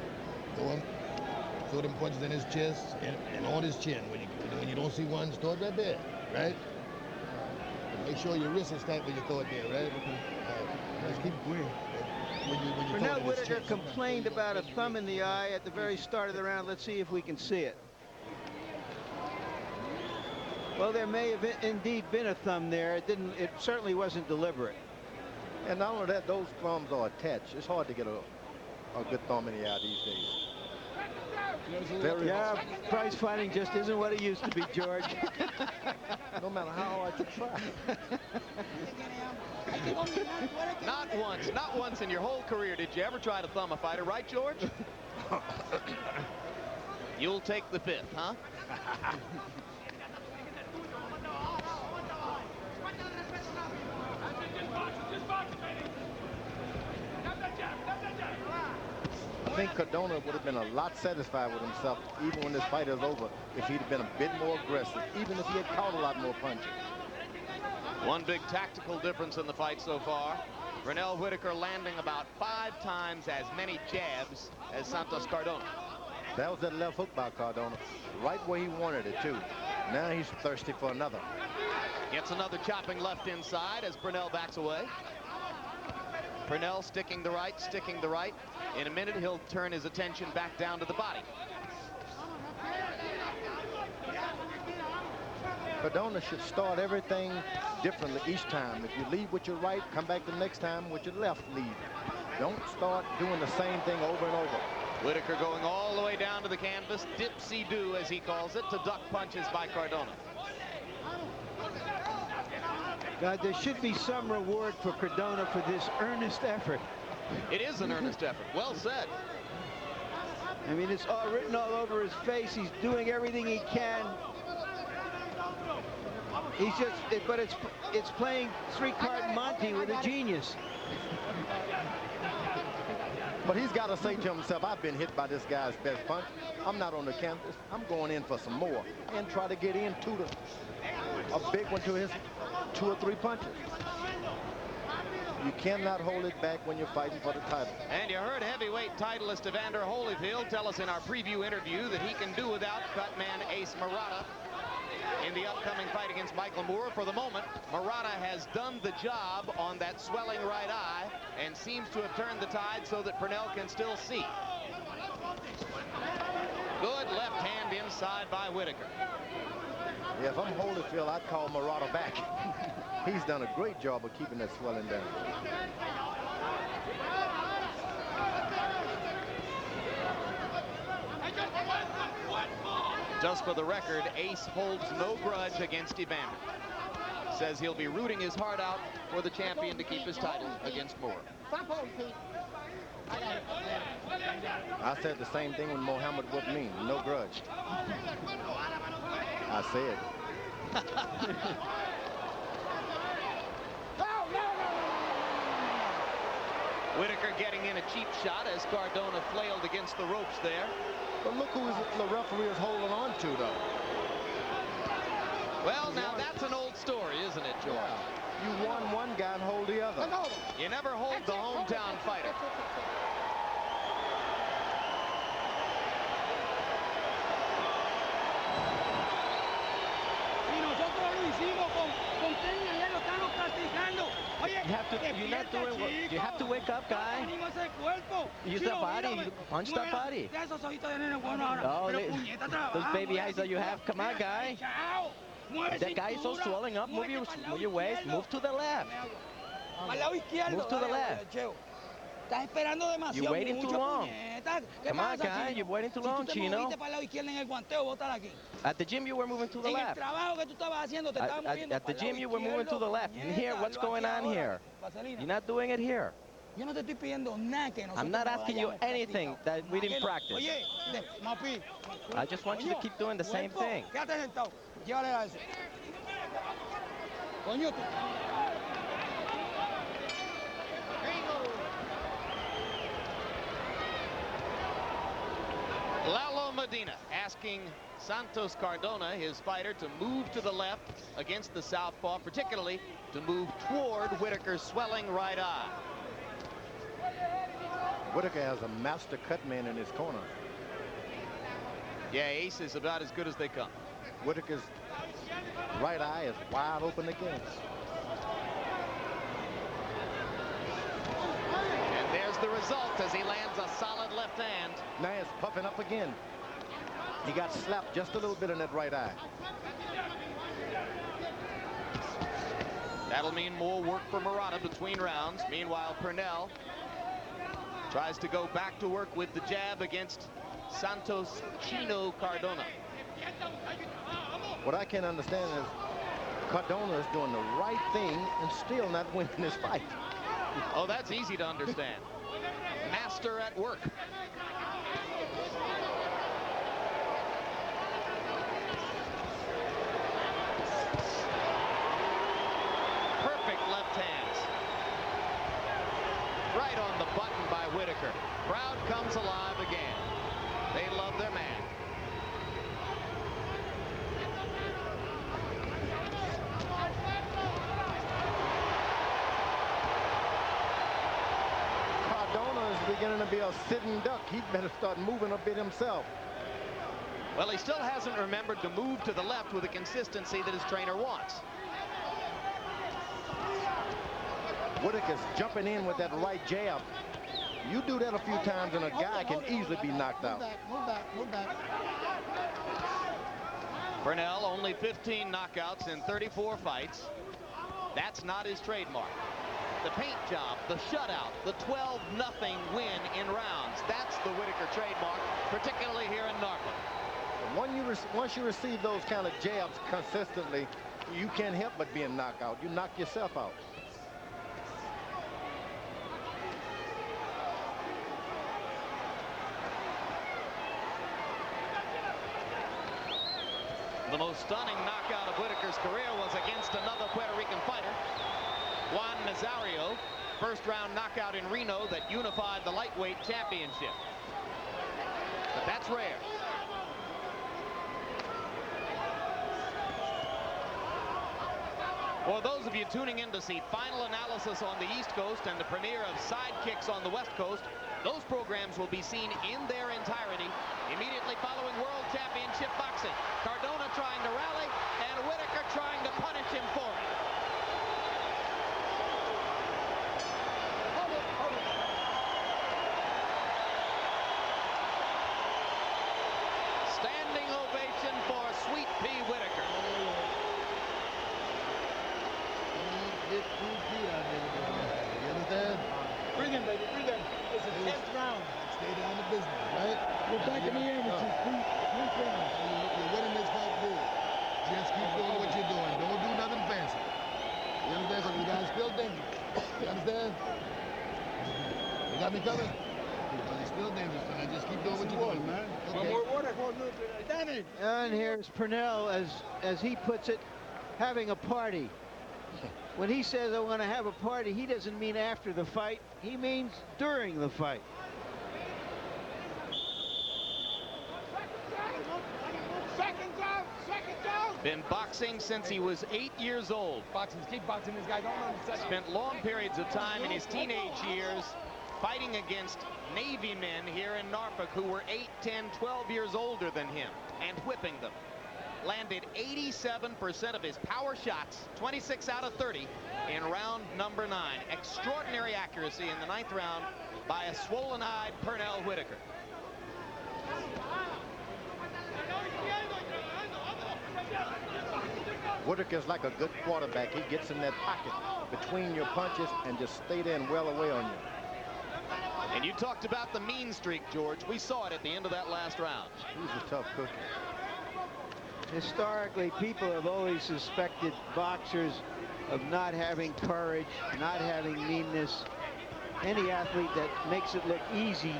S8: Throw them punches in his chest and on his chin. When you don't see one, just throw it right there, right? Make sure your wrist is tight when you throw it there, right? Just keep when you
S2: Pernell Whitaker complained about a thumb in the eye at the very start of the round. Let's see if we can see it. Well, there may have indeed been a thumb there. It certainly wasn't deliberate.
S4: And not only that, those thumbs are attached. It's hard to get a good thumb in the eye these days.
S2: Yeah, prize fighting just isn't what it used to be, George.
S4: No matter how hard you try.
S1: Not once in your whole career did you ever try to thumb a fighter, right, George? You'll take the fifth, huh?
S4: I think Cardona would have been a lot satisfied with himself, even when this fight is over, if he'd been a bit more aggressive, even if he had caught a lot more punches.
S1: One big tactical difference in the fight so far. Pernell Whitaker landing about 5 times as many jabs as Santos Cardona.
S4: That was that left hook by Cardona, right where he wanted it, too. Now he's thirsty for another.
S1: Gets another chopping left inside as Pernell backs away. Pernell sticking the right. In a minute, he'll turn his attention back down to the body.
S4: Cardona should start everything differently each time. If you lead with your right, come back the next time with your left lead. Don't start doing the same thing over and over.
S1: Whitaker going all the way down to the canvas, dipsy-do as he calls it, to duck punches by Cardona.
S2: God, there should be some reward for Cardona for this earnest effort.
S1: It is an earnest effort. Well said.
S2: I mean, it's all written all over his face. He's doing everything he can. He's just, but it's playing 3-card Monte with a genius.
S4: But he's got to say to himself, I've been hit by this guy's best punch. I'm not on the canvas. I'm going in for some more and try to get in a big one to his 2 or 3 punches. You cannot hold it back when you're fighting for the title.
S1: And you heard heavyweight titleist Evander Holyfield tell us in our preview interview that he can do without cutman Ace Murata in the upcoming fight against Michael Moore. For the moment, Murata has done the job on that swelling right eye and seems to have turned the tide so that Pernell can still see. Good left hand inside by Whitaker.
S4: Yeah, if I'm Holyfield, I'd call Murata back. He's done a great job of keeping that swelling down.
S1: Just for the record, Ace holds no grudge against Evander. Says he'll be rooting his heart out for the champion to keep his title against Moore.
S4: I said the same thing when Muhammad whooped me. No grudge. I said.
S1: Whitaker getting in a cheap shot as Cardona flailed against the ropes there.
S4: But look who the referee is holding on to, though.
S1: Well, now that's an old story, isn't it, George?
S4: Yeah. You won one guy and hold the other.
S1: You never hold the hometown fighter.
S9: You have to wake up, guy. Use that body. Punch that body. Oh, those baby eyes that you have. Come on, guy. That guy is so swelling up. Move your waist. Move to the left. Move to the left. You're waiting too long. Come on, guy. You're waiting too long, Chino. At the gym, you were moving to the left. At the gym, you were moving to the left. And here, what's going on here? You're not doing it here. I'm not asking you anything that we didn't practice. I just want you to keep doing the same thing.
S1: Lalo Medina asking Santos Cardona, his fighter, to move to the left against the southpaw, particularly to move toward Whitaker's swelling right eye.
S4: Whitaker has a master cut man in his corner.
S1: Yeah, Ace is about as good as they come.
S4: Whitaker's right eye is wide open again.
S1: result as he lands a solid left hand.
S4: Now it's puffing up again. He got slapped just a little bit in that right eye.
S1: That'll mean more work for Murata between rounds. Meanwhile, Pernell tries to go back to work with the jab against Santos Cardona.
S4: What I can't understand is Cardona is doing the right thing and still not winning this fight.
S1: Oh, that's easy to understand. Master at work. Perfect left hands. Right on the button by Whitaker. Crowd comes alive again. They love their man.
S4: Beginning to be a sitting duck. He'd better start moving a bit himself.
S1: Well, he still hasn't remembered to move to the left with the consistency that his trainer wants.
S4: Whitaker's jumping in with that right jab. You do that a few times and a guy can easily be knocked out.
S6: Move back, move back.
S1: Pernell, only 15 knockouts in 34 fights. That's not his trademark. The paint job, the shutout, the 12-0 win in rounds. That's the Whitaker trademark, particularly here in Norfolk.
S4: Once you receive those kind of jabs consistently, you can't help but being knocked out. You knock yourself out.
S1: The most stunning knockout of Whitaker's career was against another Puerto Rican fighter, Juan Nazario, first round knockout in Reno that unified the lightweight championship. But that's rare. For those of you tuning in to see Final Analysis on the East Coast and the premiere of Sidekicks on the West Coast, those programs will be seen in their entirety immediately following World Championship Boxing. Cardona trying to rally and Whitaker trying to punish him for it. Standing ovation for Sweet Pea Whitaker.
S8: Get 2 feet out there. You understand?
S10: Breathe in, baby, breathe in. It's a 10th round.
S8: Stay down to business, right?
S10: We're back in the air with you. 3 rounds.
S8: You're winning this fight good. Just keep doing what you're doing. Don't do nothing fancy. You understand? Because you guys still dangerous. You understand? You got me covered? You're still dangerous, man. Just keep doing what you're doing, man. Okay.
S10: One more water. Damn it.
S2: And here's Pernell, as he puts it, having a party. When he says I want to have a party, he doesn't mean after the fight. He means during the fight.
S1: Been boxing since he was 8 years old.
S10: Keep boxing this guy. Don't let him set up.
S1: Spent long periods of time in his teenage years fighting against Navy men here in Norfolk who were 8, 10, 12 years older than him and whipping them. Landed 87% of his power shots, 26 out of 30 in round number 9. Extraordinary accuracy in the 9th round by a swollen-eyed Pernell Whitaker.
S4: Whitaker's like a good quarterback. He gets in that pocket between your punches and just stay there and well away on you.
S1: And you talked about the mean streak, George. We saw it at the end of that last round.
S4: He's a tough cookie.
S2: Historically, people have always suspected boxers of not having courage, not having meanness. Any athlete that makes it look easy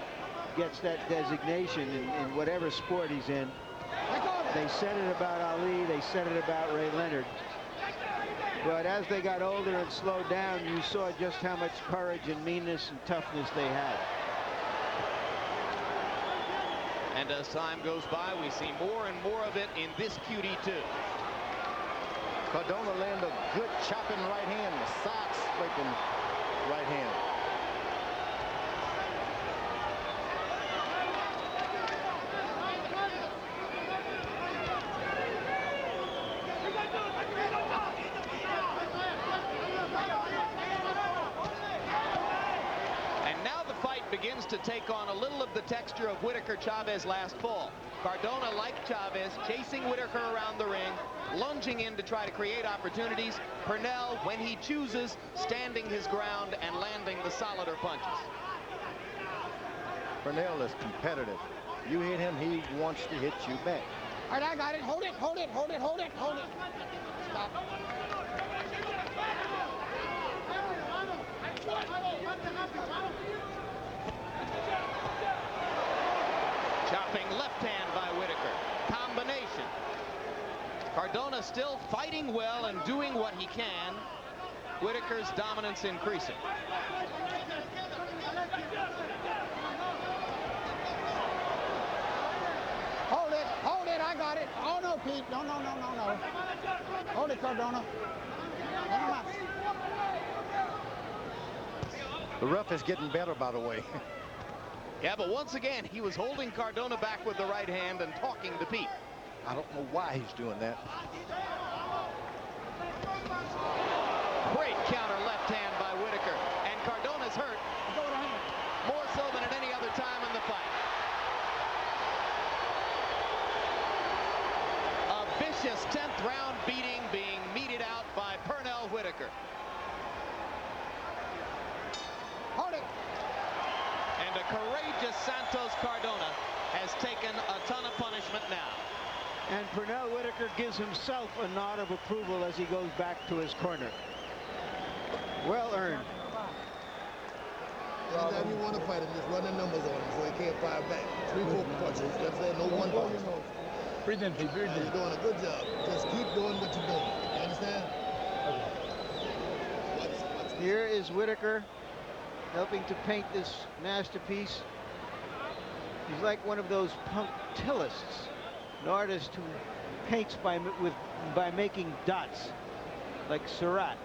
S2: gets that designation in whatever sport he's in. They said it about Ali, they said it about Ray Leonard. But as they got older and slowed down, you saw just how much courage and meanness and toughness they had.
S1: And as time goes by, we see more and more of it in this cutie too.
S4: Cardona landed a good chopping right hand, a side-scraping right hand.
S1: begins to take on a little of the texture of Whitaker Chavez last fall. Cardona, like Chavez, chasing Whitaker around the ring, lunging in to try to create opportunities. Pernell, when he chooses, standing his ground and landing the solider punches.
S4: Pernell is competitive. You hit him, he wants to hit you back.
S6: All right, I got it. Hold it, hold it, hold it, hold it, hold it. Stop.
S1: Chopping left hand by Whitaker. Combination. Cardona still fighting well and doing what he can. Whitaker's dominance increasing.
S6: Hold it, I got it. Oh, no, Pete. No, no, no, no, no. Hold it, Cardona. Hang him up.
S4: The ref is getting better, by the way.
S1: Yeah, but once again, he was holding Cardona back with the right hand and talking to Pete.
S4: I don't know why he's doing that.
S1: Great counter left hand by Whitaker. And Cardona's hurt. More so than at any other time in the fight. A vicious 10th round beating being meted out by Pernell Whitaker.
S6: Hold it.
S1: And a courageous Santos Cardona has taken a ton of punishment now.
S2: And Pernell Whitaker gives himself a nod of approval as he goes back to his corner. Well earned.
S8: Anytime you want to fight him, just run the numbers on him so he can't fire back. 3-4 punches. You understand? No one punch.
S7: Breathe in, Pete. Breathe in.
S8: You're doing a good job. Just keep doing what you're doing. You understand?
S2: Here is Whitaker helping to paint this masterpiece. He's like one of those punctillists, an artist who paints by making dots, like Surratt.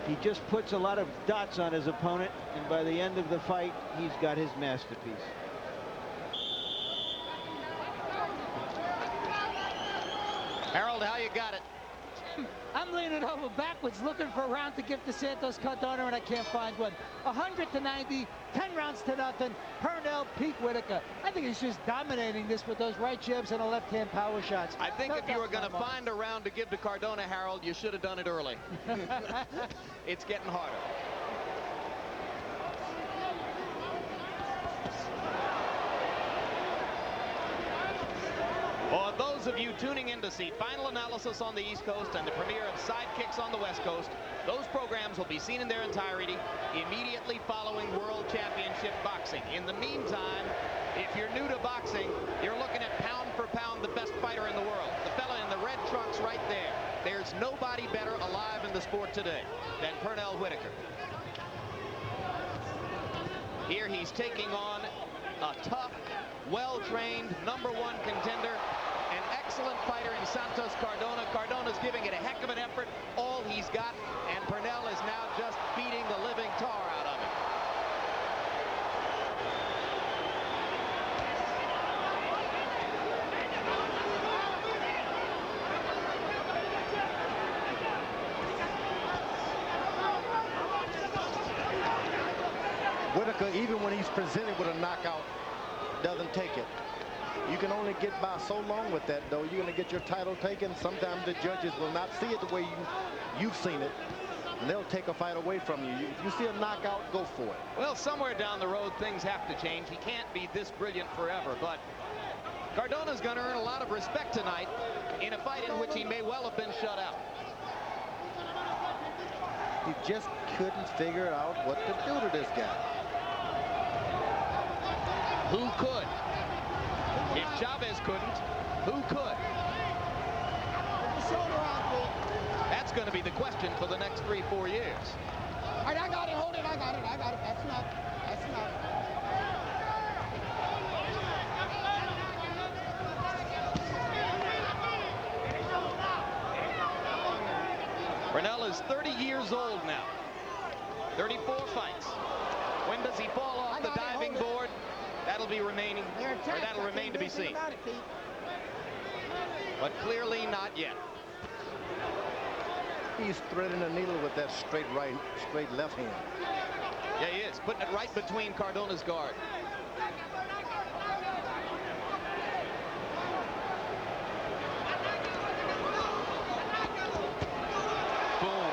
S2: He just puts a lot of dots on his opponent, and by the end of the fight, he's got his masterpiece.
S1: Harold, how you got it?
S3: I'm leaning over backwards looking for a round to give to Santos Cardona, and I can't find one. 100-90, 10 rounds to nothing. Pernell, Pete Whitaker. I think he's just dominating this with those right jabs and the left-hand power shots.
S1: I think if you were going to find a round to give to Cardona, Harold, you should have done it early. It's getting harder. For those of you tuning in to see Final Analysis on the East Coast and the premiere of Sidekicks on the West Coast, those programs will be seen in their entirety immediately following World Championship Boxing. In the meantime, if you're new to boxing, you're looking at pound for pound the best fighter in the world. The fella in the red trunks right there. There's nobody better alive in the sport today than Pernell Whitaker. Here he's taking on a tough, well-trained #1 contender, an excellent fighter in Santos Cardona. Cardona's giving it a heck of an effort, all he's got, and Pernell is now just beating the living tar out of him.
S4: Whitaker, even when he's presented with a knockout, doesn't take it. You can only get by so long with that, though. You're going to get your title taken. Sometimes the judges will not see it the way you've seen it, and they'll take a fight away from you. If you see a knockout, go for it.
S1: Well, somewhere down the road, things have to change. He can't be this brilliant forever, but Cardona's going to earn a lot of respect tonight in a fight in which he may well have been shut out.
S4: He just couldn't figure out what to do to this guy.
S1: Who could? If Chavez couldn't, who could? That's going to be the question for the next 3-4 years.
S6: All right, I got it. Hold it. I got it. I got it. That's enough. That's enough.
S1: Pernell is 30 years old now. 34 fights. When does he fall off the diving board? That'll be remaining, or that'll remain to be seen. But clearly not yet.
S4: He's threading the needle with that straight left hand.
S1: Yeah, he is. Putting it right between Cardona's guard. Boom.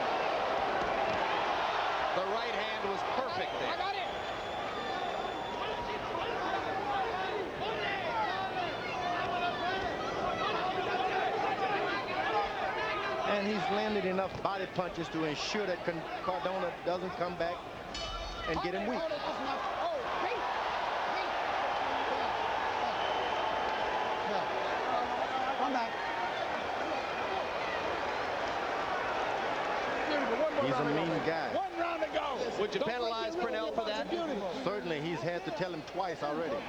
S1: The right hand was perfect there.
S10: I got it.
S4: And he's landed enough body punches to ensure that Cardona doesn't come back and get him weak.
S10: Come back.
S4: He's a mean guy.
S10: One round to go.
S1: Would you penalize Pernell for that?
S4: Certainly, he's had to tell him twice already.
S8: Okay.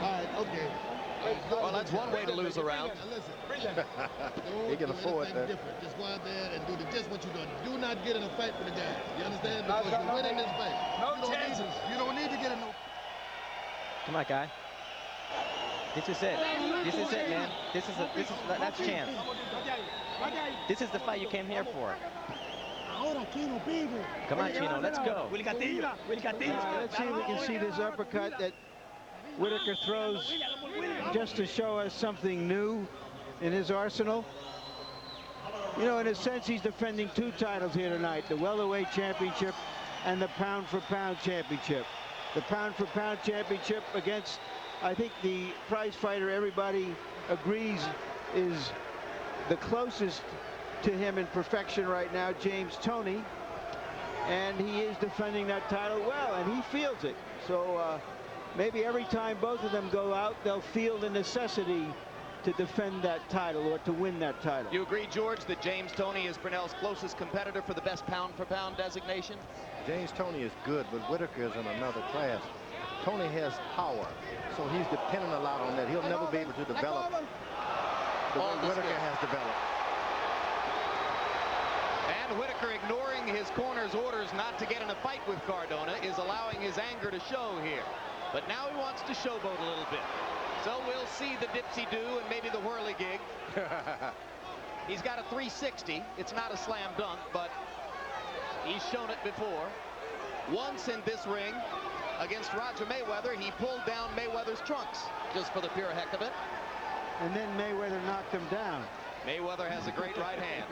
S8: All right, okay.
S1: Well, that's one way to lose a round.
S8: Listen.
S4: He can afford that.
S8: Different. Just go out there and do just what you're doing. Do not get in a fight with the guy. You understand? Because you're winning this fight.
S10: No chances.
S8: You don't need to get in no.
S9: Come on, guy. This is it. This is it, man. That's chance. This is the fight you came here for. Come on, Chino, let's go.
S2: Let's see if we can see this uppercut that Whitaker throws just to show us something new in his arsenal. You know, in a sense, he's defending two titles here tonight, the welterweight championship and the pound-for-pound championship. The pound-for-pound championship against, I think, the prize fighter everybody agrees is the closest to him in perfection right now, James Toney. And he is defending that title well, and he feels it. So maybe every time both of them go out, they'll feel the necessity to defend that title or to win that title.
S1: You agree, George, that James Toney is Pernell's closest competitor for the best pound-for-pound designation?
S4: James Toney is good, but Whitaker is in another class. Toney has power, so he's dependent a lot on that. He'll never be able to develop the way Whitaker has developed.
S1: And Whitaker, ignoring his corner's orders not to get in a fight with Cardona, is allowing his anger to show here. But now he wants to showboat a little bit. So we'll see the dipsy-do and maybe the whirligig. He's got a 360. It's not a slam dunk, but he's shown it before. Once in this ring against Roger Mayweather, he pulled down Mayweather's trunks just for the pure heck of it.
S2: And then Mayweather knocked him down.
S1: Mayweather has a great right hand.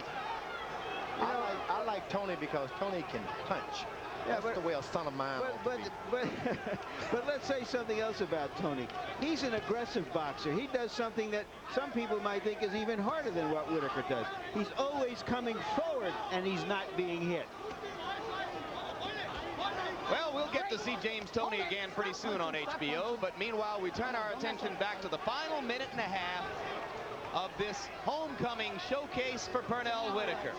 S4: I like Toney because Toney can punch.
S2: Yeah,
S4: That's the way a son of mine
S2: but let's say something else about Toney. He's an aggressive boxer. He does something that some people might think is even harder than what Whitaker does. He's always coming forward, and he's not being hit.
S1: Well, we'll get to see James Toney again pretty soon on HBO, but meanwhile, we turn our attention back to the final minute and a half of this homecoming showcase for Pernell Whitaker.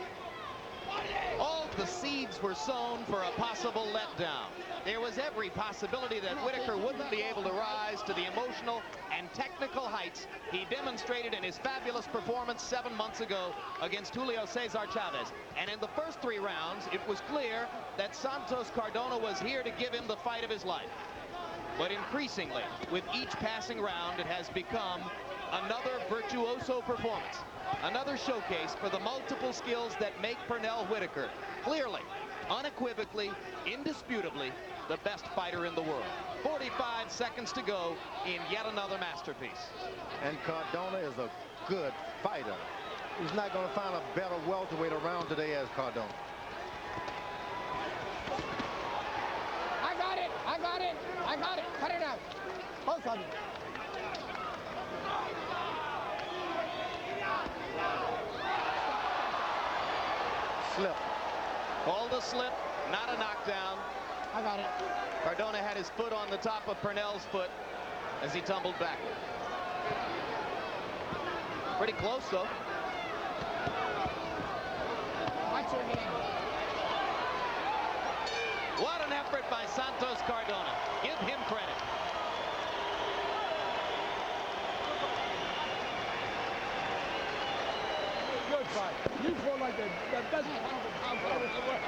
S1: All the seeds were sown for a possible letdown. There was every possibility that Whitaker wouldn't be able to rise to the emotional and technical heights he demonstrated in his fabulous performance 7 months ago against Julio Cesar Chavez. And in the first 3 rounds, it was clear that Santos Cardona was here to give him the fight of his life. But increasingly, with each passing round, it has become another virtuoso performance. Another showcase for the multiple skills that make Pernell Whitaker clearly, unequivocally, indisputably the best fighter in the world. 45 seconds to go in yet another masterpiece.
S4: And Cardona is a good fighter. He's not going to find a better welterweight around today as Cardona.
S10: I got it. I got it. I got it. Cut it out. Both of you.
S4: Slip.
S1: Called a slip, not a knockdown.
S10: I got it.
S1: Cardona had his foot on the top of Pernell's foot as he tumbled backward. Pretty close, though.
S10: Watch your hand.
S1: What an effort by Santos Cardona. Give him credit.
S10: Good fight. You fought like the best pound-for-pound in the world.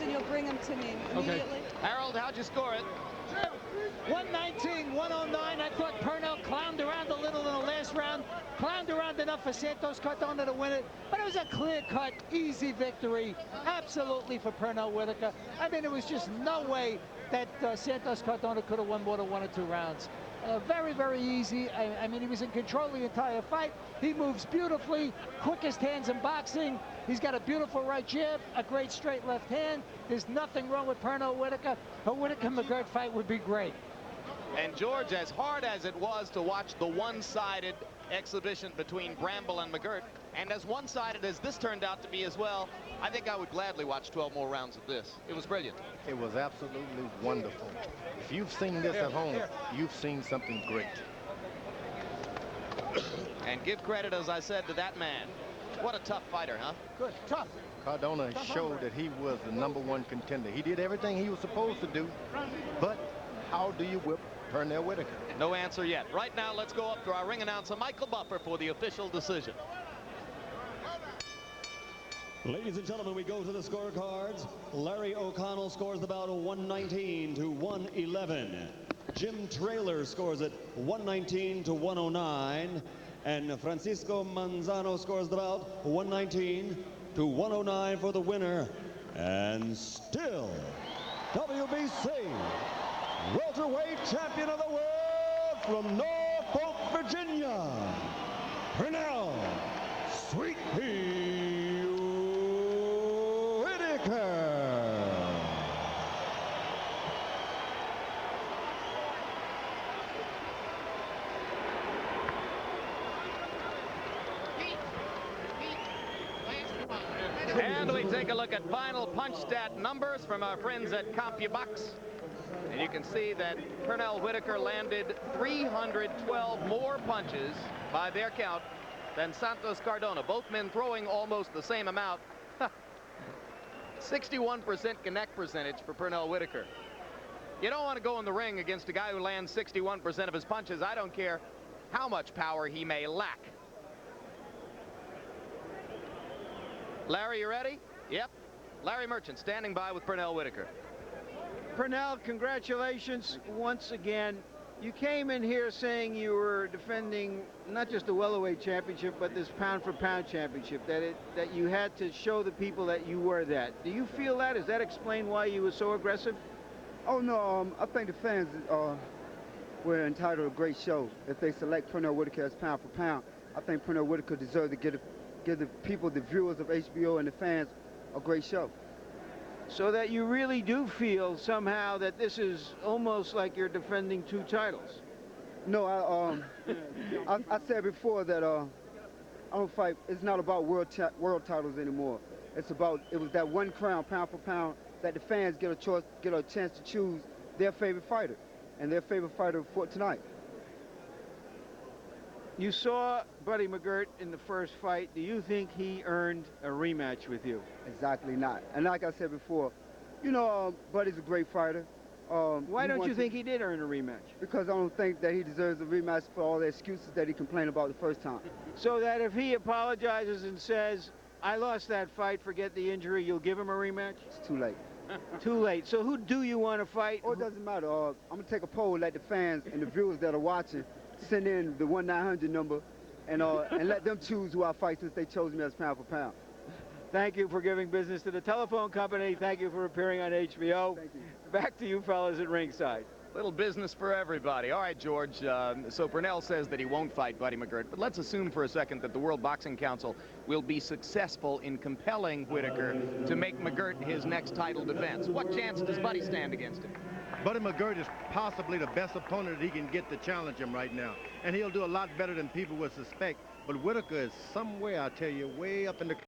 S11: You'll bring them to me immediately.
S1: Okay. Harold, how'd you score it?
S3: 119, 109. I thought Pernell clowned around a little in the last round. Clowned around enough for Santos Cardona to win it. But it was a clear-cut, easy victory. Absolutely for Pernell Whitaker. I mean, there was just no way that Santos Cardona could have won more than 1 or 2 rounds. Very, very easy. I mean, he was in control of the entire fight. He moves beautifully, quickest hands in boxing. He's got a beautiful right jab, a great straight left hand. There's nothing wrong with Pernell Whitaker. A Whitaker-McGirt fight would be great.
S1: And George, as hard as it was to watch the one-sided exhibition between Bramble and McGirt, and as one-sided as this turned out to be as well, I think I would gladly watch 12 more rounds of this. It was brilliant.
S4: It was absolutely wonderful. If you've seen this at home, you've seen something great.
S1: And give credit, as I said, to that man. What a tough fighter, huh?
S3: Good, tough.
S4: Cardona showed that he was the #1 contender. He did everything he was supposed to do, but how do you whip Pernell Whitaker?
S1: No answer yet. Right now, let's go up to our ring announcer, Michael Buffer, for the official decision.
S5: Ladies and gentlemen, we go to the scorecards. Larry O'Connell scores the bout 119 to 111. Jim Traylor scores it 119 to 109. And Francisco Manzano scores the bout 119 to 109 for the winner. And still, WBC welterweight champion of the world from Norfolk, Virginia, Pernell Sweet Pea Whitaker.
S1: And we take a look at final punch stat numbers from our friends at CompuBox. And you can see that Pernell Whitaker landed 312 more punches by their count than Santos Cardona. Both men throwing almost the same amount. 61% connect percentage for Pernell Whitaker. You don't want to go in the ring against a guy who lands 61% of his punches. I don't care how much power he may lack. Larry, you ready? Yep. Larry Merchant standing by with Pernell Whitaker.
S2: Pernell, congratulations once again. You came in here saying you were defending not just the welterweight championship, but this pound-for-pound championship, that you had to show the people that you were that. Do you feel that? Does that explain why you were so aggressive?
S12: Oh, no, I think the fans were entitled to a great show. If they select Pernell Whitaker as pound-for-pound, I think Pernell Whitaker deserves to give the people, the viewers of HBO and the fans, a great show.
S2: So that you really do feel somehow that this is almost like you're defending 2 titles.
S12: No, I said before that I don't fight. It's not about world titles anymore. It was that one crown, pound for pound, that the fans get a chance to choose their favorite fighter, and their favorite fighter for tonight.
S2: You saw Buddy McGirt in the first fight. Do you think he earned a rematch with you?
S12: Exactly not. And like I said before, you know, Buddy's a great fighter.
S2: Why don't you think he did earn a rematch?
S12: Because I don't think that he deserves a rematch for all the excuses that he complained about the first time.
S2: So that if he apologizes and says, I lost that fight, forget the injury, you'll give him a rematch?
S12: It's too late.
S2: Too late. So who do you want to fight?
S12: Oh, it doesn't matter. I'm going to take a poll, let the fans and the viewers that are watching send in the 1-900 number and let them choose who I fight, since they chose me as pound for pound.
S2: Thank you for giving business to the telephone company. Thank you for appearing on HBO.
S12: Thank you.
S2: Back to you fellas at ringside.
S1: Little business for everybody. All right, George. So Pernell says that he won't fight Buddy McGirt, but let's assume for a second that the World Boxing Council will be successful in compelling Whitaker to make McGirt his next title defense. What chance does Buddy stand against him?
S4: Buddy McGirt is possibly the best opponent that he can get to challenge him right now. And he'll do a lot better than people would suspect. But Whitaker is somewhere, I tell you, way up in the